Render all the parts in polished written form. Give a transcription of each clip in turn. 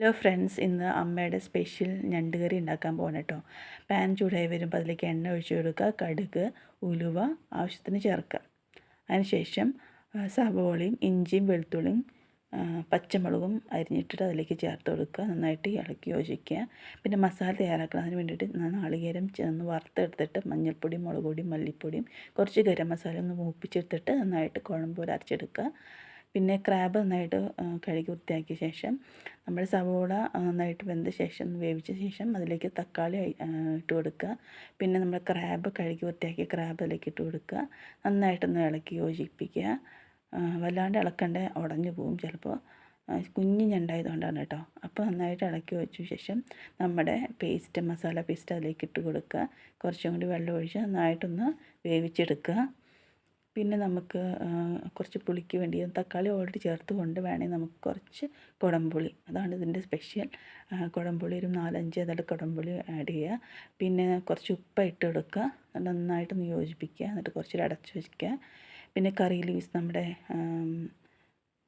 Hello friends, ഇന്ന് അമ്മയുടെ special ഞണ്ട് കറി ഉണ്ടാക്കാൻ പോകണം കേട്ടോ. പാൻ ചൂടായി വരുമ്പോൾ അതിലേക്ക് എണ്ണ ഒഴിച്ച് കൊടുക്കുക, കടുക്, ഉലുവ ആവശ്യത്തിന് ചേർക്കുക. അതിനുശേഷം സവോളയും ഇഞ്ചിയും വെളുത്തുള്ളിയും പച്ചമുളകും അരിഞ്ഞിട്ടിട്ട് അതിലേക്ക് ചേർത്ത് കൊടുക്കുക. നന്നായിട്ട് ഇളക്കി യോജിക്കുക. പിന്നെ മസാല തയ്യാറാക്കണം. അതിന് വേണ്ടിയിട്ട് നാളികേരം ഒന്ന് വറുത്തെടുത്തിട്ട് മഞ്ഞൾപ്പൊടിയും മുളക് പൊടിയും മല്ലിപ്പൊടിയും കുറച്ച് ഗരം മസാല ഒന്ന് മൂപ്പിച്ചെടുത്തിട്ട് നന്നായിട്ട് കുഴമ്പ് പോലെ അരച്ചെടുക്കുക. പിന്നെ ക്രാബ് നന്നായിട്ട് കഴുകി വൃത്തിയാക്കിയ ശേഷം നമ്മൾ സവോള നന്നായിട്ട് വെന്ത ശേഷം വേവിച്ച ശേഷം അതിലേക്ക് തക്കാളി ഇട്ട് കൊടുക്കുക. പിന്നെ നമ്മൾ ക്രാബ് കഴുകി വൃത്തിയാക്കിയ ക്രാബ് അതിലേക്ക് ഇട്ട് കൊടുക്കുക. നന്നായിട്ടൊന്ന് ഇളക്കി യോജിപ്പിക്കുക. വല്ലാണ്ട് ഇളക്കണ്ട, ഉടഞ്ഞു പോവും ചിലപ്പോൾ. കുഞ്ഞ് ഞണ്ടായതുകൊണ്ടാണ് കേട്ടോ. അപ്പോൾ നന്നായിട്ട് ഇളക്കി വെച്ച ശേഷം നമ്മുടെ മസാല പേസ്റ്റ് അതിലേക്ക് ഇട്ട് കൊടുക്കുക. കുറച്ചും കൂടി വെള്ളം ഒഴിച്ച് നന്നായിട്ടൊന്ന് വേവിച്ചെടുക്കുക. പിന്നെ നമുക്ക് കുറച്ച് പുളിക്ക് വേണ്ടി തക്കാളി ഓൾറെഡി ചേർത്ത് കൊണ്ട് വേണമെങ്കിൽ നമുക്ക് കുറച്ച് കുടംപുളി, അതാണ് ഇതിൻ്റെ സ്പെഷ്യൽ. കുടംപുളി ഒരു 4-5 ഇതൾ കുടംപുളി ആഡ് ചെയ്യുക. പിന്നെ കുറച്ച് ഉപ്പ് ഇട്ട് കൊടുക്കുക. നന്നായിട്ടൊന്ന് യോജിപ്പിക്കുക. എന്നിട്ട് കുറച്ച് അടച്ച് വയ്ക്കുക. പിന്നെ കറി ലീവ്സ്, നമ്മുടെ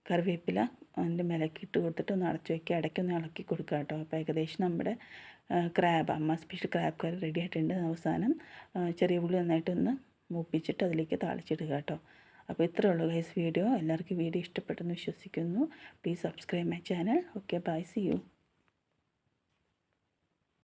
കറിവേപ്പില അതിൻ്റെ മേലേക്ക് ഇട്ട് കൊടുത്തിട്ട് ഒന്ന് അടച്ച് വയ്ക്കുക. ഇടയ്ക്കൊന്ന് ഇളക്കി കൊടുക്കുക കേട്ടോ. അപ്പോൾ ഏകദേശം നമ്മുടെ അമ്മ സ്പെഷ്യൽ ക്രാബ് കറി റെഡി ആയിട്ടുണ്ട്. അവസാനം ചെറിയ ഉള്ളി നന്നായിട്ടൊന്ന് മൂപ്പിച്ചിട്ട് അതിലേക്ക് താളിച്ചിടുക കേട്ടോ. അപ്പോൾ ഇത്രയേ ഉള്ളൂ ഗൈസ് വീഡിയോ. എല്ലാവർക്കും വീഡിയോ ഇഷ്ടപ്പെട്ടെന്ന് വിശ്വസിക്കുന്നു. Please subscribe my channel. Okay, bye, see U.